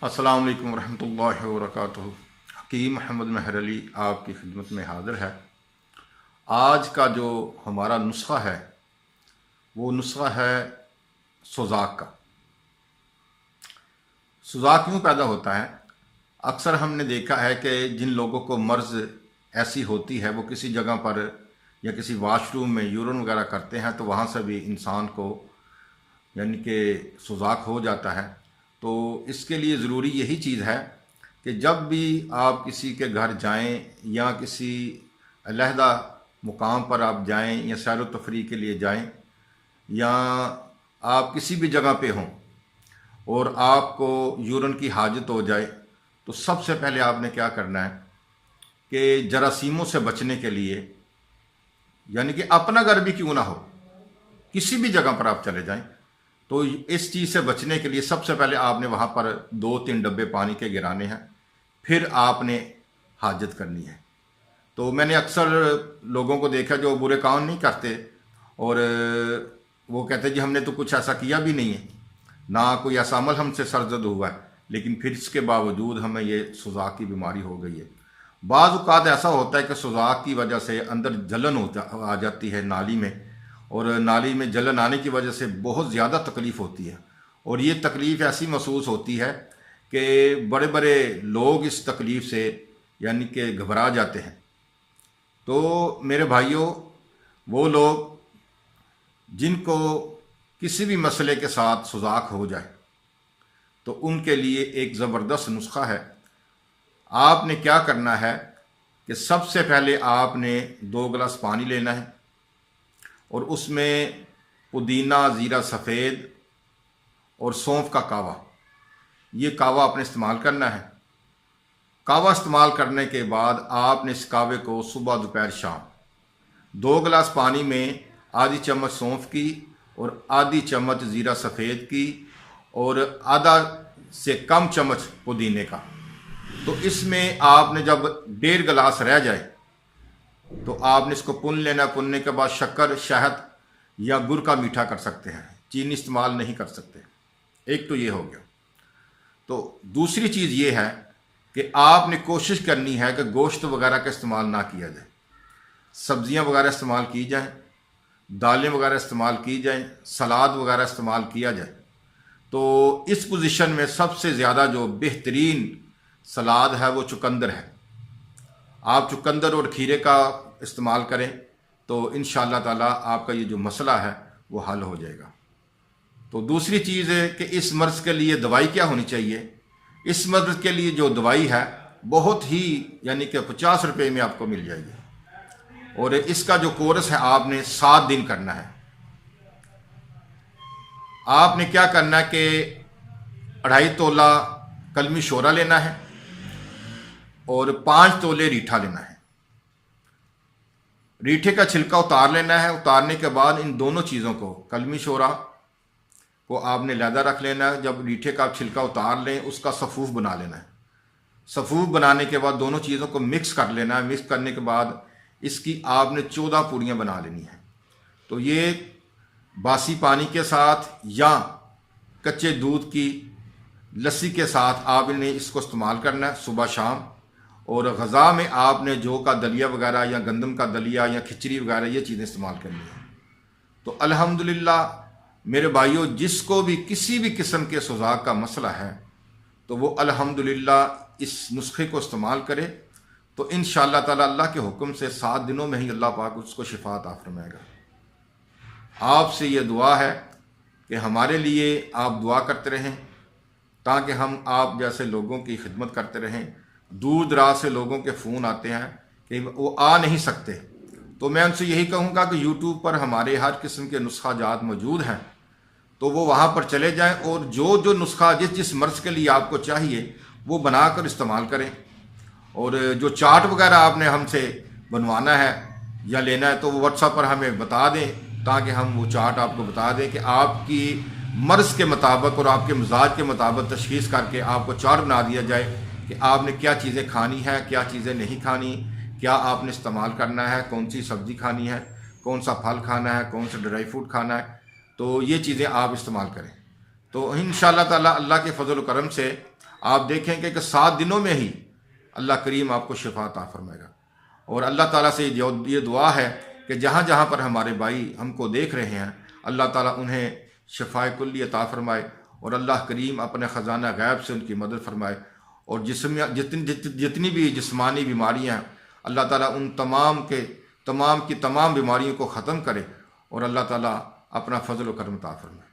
अस्सलाम वालेकुम रहमतुल्लाहि व बरकातुहू। हकीम मोहम्मद महर अली आपकी खिदमत में हाज़िर है। आज का जो हमारा नुस्खा है वो नुस्खा है सुजाक का। सुजाक क्यों पैदा होता है? अक्सर हमने देखा है कि जिन लोगों को मर्ज़ ऐसी होती है वो किसी जगह पर या किसी वाशरूम में यूरिन वगैरह करते हैं तो वहाँ से भी इंसान को यानी कि सुजाक हो जाता है। तो इसके लिए ज़रूरी यही चीज़ है कि जब भी आप किसी के घर जाएं या किसी अलहदा मुकाम पर आप जाएं या सैर व तफरीह के लिए जाएं या आप किसी भी जगह पे हों और आपको यूरिन की हाजत हो जाए तो सबसे पहले आपने क्या करना है कि जरासीमों से बचने के लिए, यानी कि अपना घर भी क्यों ना हो, किसी भी जगह पर आप चले जाएं तो इस चीज़ से बचने के लिए सबसे पहले आपने वहाँ पर 2-3 डब्बे पानी के गिराने हैं, फिर आपने हाजत करनी है। तो मैंने अक्सर लोगों को देखा जो बुरे काम नहीं करते और वो कहते जी हमने तो कुछ ऐसा किया भी नहीं है, ना कोई ऐसा अमल हमसे सरजद हुआ है, लेकिन फिर इसके बावजूद हमें ये सुजाक की बीमारी हो गई है। बाज़ औक़ात ऐसा होता है कि सुजाक की वजह से अंदर जलन आ जाती है नाली में, और नाली में जलन आने की वजह से बहुत ज़्यादा तकलीफ़ होती है और ये तकलीफ़ ऐसी महसूस होती है कि बड़े बड़े लोग इस तकलीफ़ से यानी कि घबरा जाते हैं। तो मेरे भाइयों, वो लोग जिनको किसी भी मसले के साथ सुजाक हो जाए तो उनके लिए एक ज़बरदस्त नुस्खा है। आपने क्या करना है कि सबसे पहले आपने 2 गिलास पानी लेना है और उसमें पुदीना, ज़ीरा सफ़ेद और सौंफ का कावा, ये कावा आपने इस्तेमाल करना है। कावा इस्तेमाल करने के बाद आपने इस कावे को सुबह दोपहर शाम 2 गिलास पानी में आधी चम्मच सौंफ की और आधी चम्मच ज़ीरा सफ़ेद की और आधा से कम चम्मच पुदीने का, तो इसमें आपने जब 1.5 गिलास रह जाए तो आपने इसको पुन लेना। पुनने के बाद शक्कर, शहद या गुड़ का मीठा कर सकते हैं, चीनी इस्तेमाल नहीं कर सकते। एक तो ये हो गया। तो दूसरी चीज़ ये है कि आपने कोशिश करनी है कि गोश्त वगैरह का इस्तेमाल ना किया जाए, सब्जियां वगैरह इस्तेमाल की जाएं, दालें वगैरह इस्तेमाल की जाएं, सलाद वगैरह इस्तेमाल किया जाए। तो इस पोजीशन में सबसे ज़्यादा जो बेहतरीन सलाद है वो चुकंदर है। आप चुकंदर और खीरे का इस्तेमाल करें तो इंशाअल्लाह ताला आपका ये जो मसला है वो हल हो जाएगा। तो दूसरी चीज़ है कि इस मर्ज़ के लिए दवाई क्या होनी चाहिए। इस मर्ज़ के लिए जो दवाई है बहुत ही यानी कि 50 रुपये में आपको मिल जाएगी और इसका जो कोर्स है आपने 7 दिन करना है। आपने क्या करना है कि 2.5 तोला कलमी शोरा लेना है और 5 तोले रीठा लेना है। रीठे का छिलका उतार लेना है। उतारने के बाद इन दोनों चीज़ों को, कलमी शोरा को आपने लहदा रख लेना है। जब रीठे का छिलका उतार लें उसका सफ़ूफ बना लेना है। सफ़ूफ बनाने के बाद दोनों चीज़ों को मिक्स कर लेना है। मिक्स करने के बाद इसकी आपने 14 पूड़ियाँ बना लेनी है। तो ये बासी पानी के साथ या कच्चे दूध की लस्सी के साथ आपने इसको इस्तेमाल करना है सुबह शाम। और ग़ज़ा में आपने जौ का दलिया वगैरह या गंदम का दलिया या खिचड़ी वगैरह ये चीज़ें इस्तेमाल करनी है। तो अल्हम्दुलिल्लाह मेरे भाइयों, जिसको भी किसी भी किस्म के सुजाक का मसला है तो वो अल्हम्दुलिल्लाह इस नुस्खे को इस्तेमाल करे तो इंशाअल्लाह ताला अल्लाह के हुक्म से 7 दिनों में ही अल्लाह पाक उसको शिफा अता फरमाएगा। आपसे ये दुआ है कि हमारे लिए आप दुआ करते रहें ताकि हम आप जैसे लोगों की खिदमत करते रहें। दूर दराज से लोगों के फ़ोन आते हैं कि वो आ नहीं सकते, तो मैं उनसे यही कहूँगा कि यूट्यूब पर हमारे हर किस्म के नुस्खा जात मौजूद हैं, तो वो वहाँ पर चले जाएं और जो जो नुस्खा जिस मर्ज़ के लिए आपको चाहिए वो बनाकर इस्तेमाल करें। और जो चार्ट वगैरह आपने हमसे बनवाना है या लेना है तो वो व्हाट्सएप पर हमें बता दें ताकि हम वो चार्ट आपको बता दें कि आपकी मर्ज़ के मुताबिक और आपके मिजाज के मुताबिक तशख़ीस करके आपको चार्ट बना दिया जाए कि आपने क्या चीज़ें खानी है, क्या चीज़ें नहीं खानी, क्या आपने इस्तेमाल करना है, कौन सी सब्ज़ी खानी है, कौन सा फल खाना है, कौन सा ड्राई फ्रूट खाना है। तो ये चीज़ें आप इस्तेमाल करें तो इंशाअल्लाह ताला अल्लाह के फजल व करम से आप देखेंगे कि 7 दिनों में ही अल्लाह करीम आपको शिफा अता फरमाएगा। और अल्लाह ताला से ये दुआ है कि जहाँ जहाँ पर हमारे भाई हमको देख रहे हैं, अल्लाह ताला उन्हें शिफाए कुल्ली अता फरमाए और अल्लाह करीम अपने ख़जाना गैब से उनकी मदद फरमाए। और जितनी भी जिस्मानी बीमारियाँ हैं, अल्लाह ताला उन तमाम की तमाम बीमारियों को ख़त्म करे और अल्लाह ताला अपना फजल व करम अता फरमाए।